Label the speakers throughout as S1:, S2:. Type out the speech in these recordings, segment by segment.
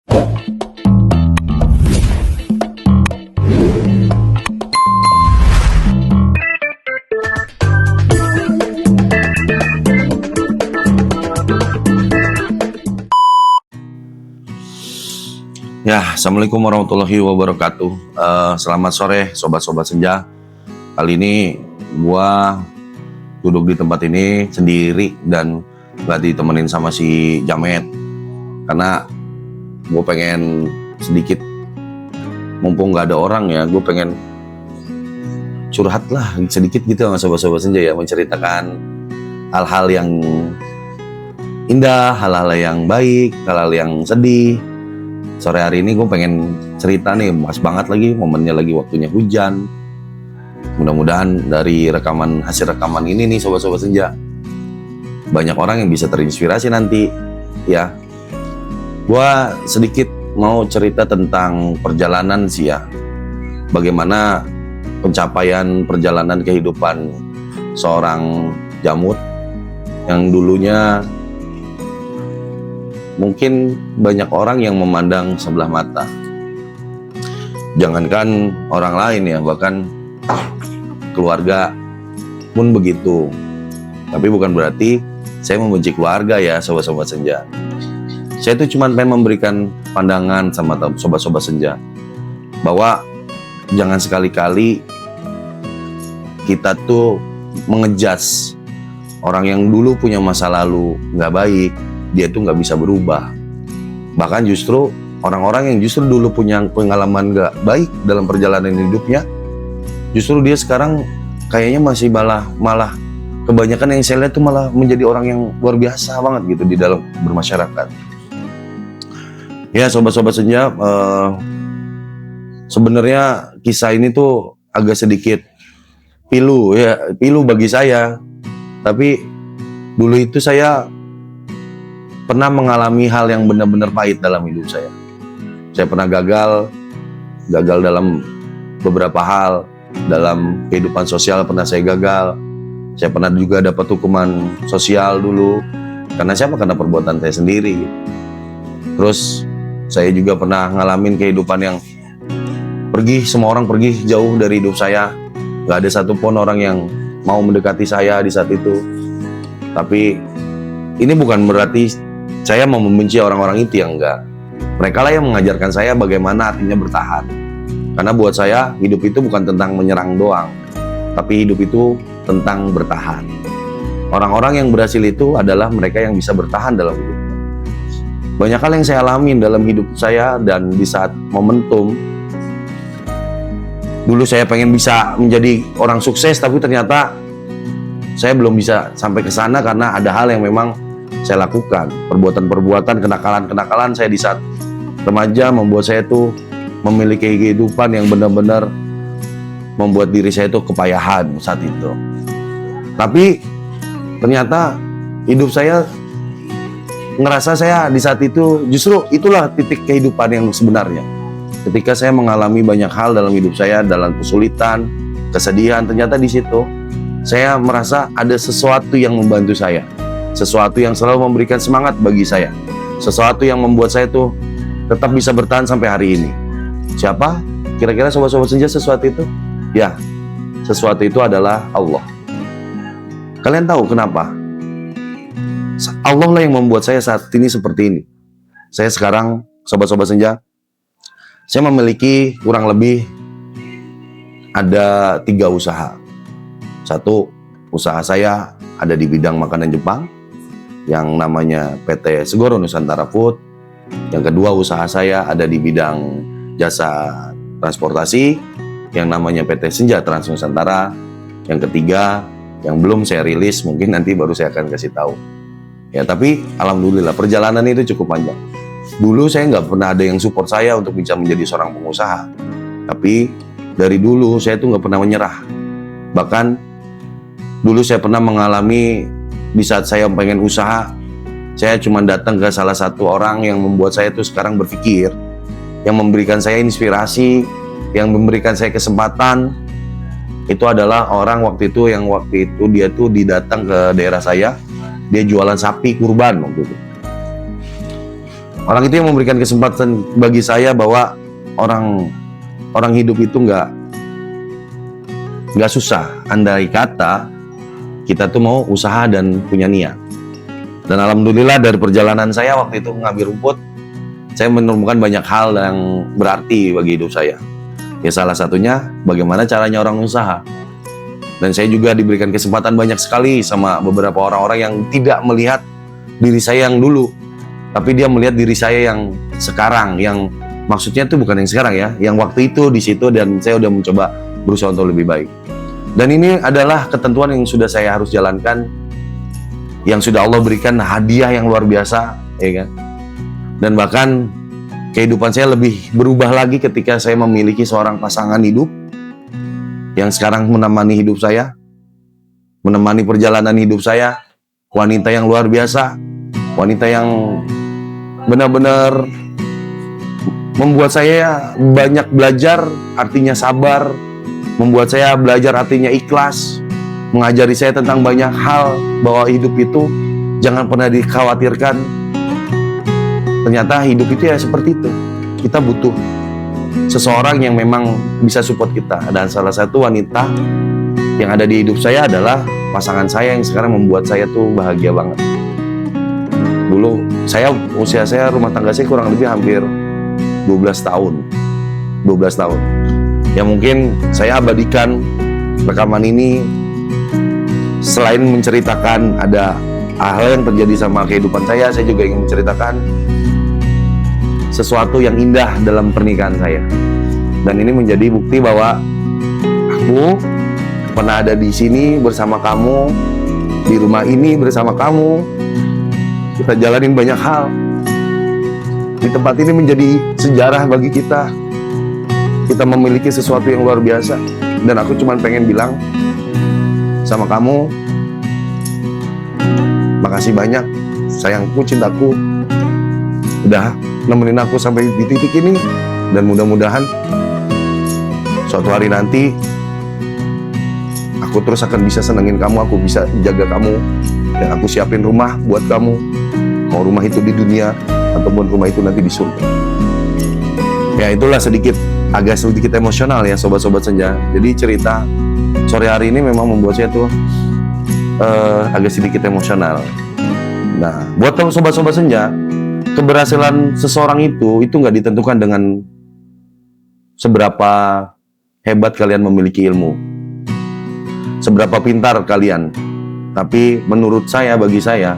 S1: Ya, Assalamualaikum warahmatullahi wabarakatuh. Selamat sore sobat-sobat senja. Kali ini gua duduk di tempat ini sendiri dan gak ditemenin sama si Jamet. Karena gue pengen sedikit, mumpung gak ada orang ya, gue pengen curhat lah sedikit gitu sama sobat-sobat senja ya. Menceritakan hal-hal yang indah, hal-hal yang baik, hal-hal yang sedih. Sore hari ini gue pengen cerita nih, pas banget lagi momennya, lagi waktunya hujan. Mudah-mudahan dari hasil rekaman ini nih sobat-sobat senja, banyak orang yang bisa terinspirasi nanti ya. Gue sedikit mau cerita tentang perjalanan sih ya. Bagaimana pencapaian perjalanan kehidupan seorang Jamut yang dulunya mungkin banyak orang yang memandang sebelah mata. Jangankan orang lain ya, bahkan keluarga pun begitu. Tapi bukan berarti saya membenci keluarga ya sobat-sobat senja. Saya tuh cuma pengen memberikan pandangan sama sobat-sobat senja bahwa jangan sekali-kali kita tuh mengejas orang yang dulu punya masa lalu nggak baik. Dia tuh nggak bisa berubah. Bahkan justru orang-orang yang justru dulu punya pengalaman nggak baik dalam perjalanan hidupnya, justru dia sekarang kayaknya masih malah kebanyakan yang saya lihat tuh malah menjadi orang yang luar biasa banget gitu di dalam bermasyarakat. Ya sobat-sobat senja, sebenarnya kisah ini tuh agak sedikit pilu bagi saya. Tapi dulu itu saya pernah mengalami hal yang benar-benar pahit dalam hidup saya. Saya pernah gagal dalam beberapa hal, dalam kehidupan sosial pernah saya gagal. Saya pernah juga dapat hukuman sosial dulu. Karena siapa? Karena perbuatan saya sendiri. Terus saya juga pernah ngalamin kehidupan yang semua orang pergi jauh dari hidup saya. Gak ada satupun orang yang mau mendekati saya di saat itu. Tapi ini bukan berarti saya mau membenci orang-orang itu, yang enggak. Mereka lah yang mengajarkan saya bagaimana artinya bertahan. Karena buat saya hidup itu bukan tentang menyerang doang, tapi hidup itu tentang bertahan. Orang-orang yang berhasil itu adalah mereka yang bisa bertahan dalam hidup. Banyak hal yang saya alami dalam hidup saya, dan di saat momentum dulu saya pengen bisa menjadi orang sukses, tapi ternyata saya belum bisa sampai ke sana karena ada hal yang memang saya lakukan. Perbuatan-perbuatan, kenakalan saya di saat remaja membuat saya tuh memiliki kehidupan yang benar-benar membuat diri saya tuh kepayahan saat itu. Tapi ternyata hidup saya, ngerasa saya di saat itu justru itulah titik kehidupan yang sebenarnya. Ketika saya mengalami banyak hal dalam hidup saya, dalam kesulitan, kesedihan, ternyata di situ saya merasa ada sesuatu yang membantu saya. Sesuatu yang selalu memberikan semangat bagi saya. Sesuatu yang membuat saya tuh tetap bisa bertahan sampai hari ini. Siapa? Kira-kira sobat-sobat senja sesuatu itu? Ya, sesuatu itu adalah Allah. Kalian tahu kenapa? Allah lah yang membuat saya saat ini seperti ini. Saya sekarang, sobat-sobat senja, saya memiliki kurang lebih ada 3 usaha. Satu, usaha saya ada di bidang makanan Jepang yang namanya PT Segoro Nusantara Food. Yang kedua, usaha saya ada di bidang jasa transportasi yang namanya PT Senja Trans Nusantara. Yang ketiga, yang belum saya rilis, mungkin nanti baru saya akan kasih tahu. Ya, tapi alhamdulillah perjalanan itu cukup panjang. Dulu saya nggak pernah ada yang support saya untuk bisa menjadi seorang pengusaha. Tapi dari dulu saya tuh nggak pernah menyerah. Bahkan dulu saya pernah mengalami di saat saya pengen usaha, saya cuma datang ke salah satu orang yang membuat saya tuh sekarang berpikir, yang memberikan saya inspirasi, yang memberikan saya kesempatan. Itu adalah orang waktu itu dia tuh didatang ke daerah saya, dia jualan sapi kurban waktu itu. Orang itu yang memberikan kesempatan bagi saya bahwa orang hidup itu nggak susah. Andai kata kita tuh mau usaha dan punya niat. Dan alhamdulillah dari perjalanan saya waktu itu mengambil rumput, saya menemukan banyak hal yang berarti bagi hidup saya. Ya salah satunya bagaimana caranya orang usaha. Dan saya juga diberikan kesempatan banyak sekali sama beberapa orang-orang yang tidak melihat diri saya yang dulu, tapi dia melihat diri saya yang sekarang, yang maksudnya itu bukan yang sekarang ya, yang waktu itu di situ, dan saya udah mencoba berusaha untuk lebih baik. Dan ini adalah ketentuan yang sudah saya harus jalankan, yang sudah Allah berikan hadiah yang luar biasa, ya kan? Dan bahkan kehidupan saya lebih berubah lagi ketika saya memiliki seorang pasangan hidup yang sekarang menemani hidup saya, menemani perjalanan hidup saya. Wanita yang luar biasa, wanita yang benar-benar membuat saya banyak belajar, artinya sabar, membuat saya belajar artinya ikhlas, mengajari saya tentang banyak hal, bahwa hidup itu jangan pernah dikhawatirkan. Ternyata hidup itu ya seperti itu, kita butuh seseorang yang memang bisa support kita. Dan salah satu wanita yang ada di hidup saya adalah pasangan saya yang sekarang membuat saya tuh bahagia banget. Dulu usia saya rumah tangga saya kurang lebih hampir 12 tahun. Ya mungkin saya abadikan rekaman ini selain menceritakan ada hal yang terjadi sama kehidupan saya juga ingin menceritakan sesuatu yang indah dalam pernikahan saya. Dan ini menjadi bukti bahwa aku pernah ada di sini bersama kamu, di rumah ini bersama kamu. Kita jalanin banyak hal. Di tempat ini menjadi sejarah bagi kita. Kita memiliki sesuatu yang luar biasa. Dan aku cuma pengen bilang sama kamu, makasih banyak sayangku, cintaku, udah nemenin aku sampai di titik ini. Dan mudah-mudahan suatu hari nanti aku terus akan bisa senengin kamu, aku bisa jaga kamu, dan aku siapin rumah buat kamu, mau rumah itu di dunia ataupun rumah itu nanti di surga. Ya itulah agak sedikit emosional ya sobat-sobat senja. Jadi cerita sore hari ini memang membuat saya tuh agak sedikit emosional. Nah, buat sobat-sobat senja, keberhasilan seseorang itu nggak ditentukan dengan seberapa hebat kalian memiliki ilmu, seberapa pintar kalian. Tapi menurut saya, bagi saya,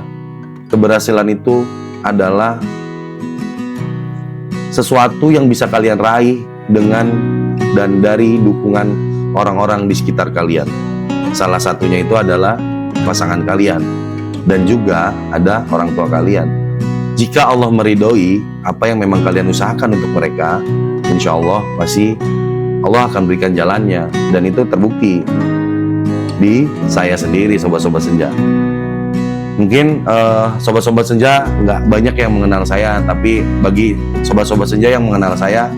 S1: keberhasilan itu adalah sesuatu yang bisa kalian raih dengan dan dari dukungan orang-orang di sekitar kalian. Salah satunya itu adalah pasangan kalian, dan juga ada orang tua kalian. Jika Allah meridhoi apa yang memang kalian usahakan untuk mereka, insya Allah pasti Allah akan berikan jalannya. Dan itu terbukti di saya sendiri, sobat-sobat senja. Mungkin sobat-sobat senja nggak banyak yang mengenal saya, tapi bagi sobat-sobat senja yang mengenal saya,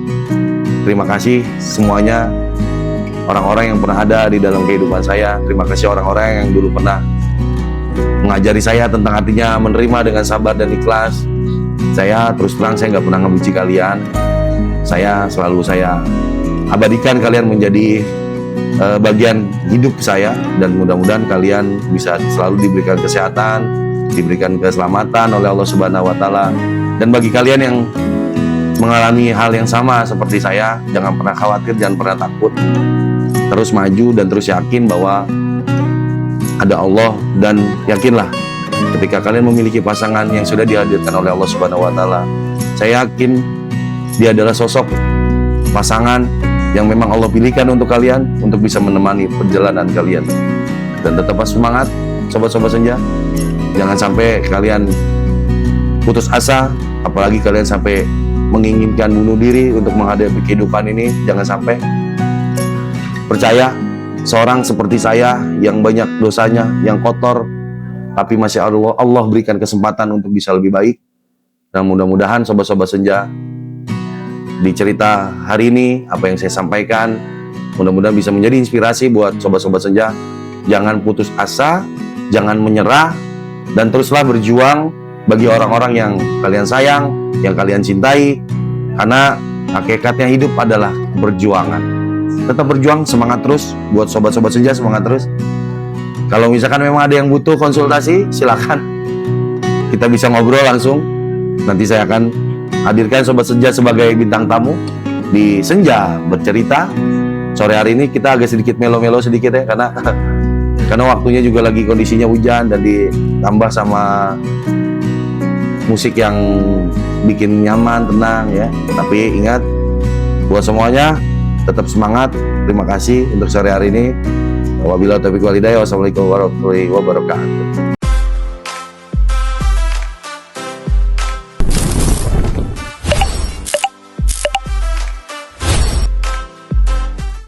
S1: terima kasih semuanya, orang-orang yang pernah ada di dalam kehidupan saya. Terima kasih orang-orang yang dulu pernah mengajari saya tentang artinya menerima dengan sabar dan ikhlas. Saya terus terang, saya nggak pernah ngebenci kalian. Saya selalu abadikan kalian menjadi bagian hidup saya, dan mudah-mudahan kalian bisa selalu diberikan kesehatan, diberikan keselamatan oleh Allah Subhanahu wa Ta'ala. Dan bagi kalian yang mengalami hal yang sama seperti saya, jangan pernah khawatir, jangan pernah takut. Terus maju dan terus yakin bahwa ada Allah, dan yakinlah ketika kalian memiliki pasangan yang sudah dihadirkan oleh Allah Subhanahu wa Ta'ala, saya yakin dia adalah sosok pasangan yang memang Allah pilihkan untuk kalian, untuk bisa menemani perjalanan kalian. Dan tetaplah semangat, sobat-sobat senja. Jangan sampai kalian putus asa, apalagi kalian sampai menginginkan bunuh diri untuk menghadapi kehidupan ini. Jangan sampai. Percaya, seorang seperti saya yang banyak dosanya, yang kotor, tapi masih Allah berikan kesempatan untuk bisa lebih baik. Dan mudah-mudahan sobat-sobat senja, di cerita hari ini, apa yang saya sampaikan mudah-mudahan bisa menjadi inspirasi buat sobat-sobat senja. Jangan putus asa, jangan menyerah, dan teruslah berjuang bagi orang-orang yang kalian sayang, yang kalian cintai. Karena hakikatnya hidup adalah perjuangan. Tetap berjuang, semangat terus. Buat sobat-sobat senja, semangat terus. Kalau misalkan memang ada yang butuh konsultasi, silakan. Kita bisa ngobrol langsung. Nanti saya akan hadirkan sobat senja sebagai bintang tamu di Senja Bercerita. Sore hari ini kita agak sedikit melo-melo sedikit ya, karena waktunya juga lagi kondisinya hujan dan ditambah sama musik yang bikin nyaman, tenang ya. Tapi ingat, buat semuanya tetap semangat. Terima kasih untuk sore hari ini. Wabillahi taufiq wal hidayah. Wassalamualaikum warahmatullahi wabarakatuh.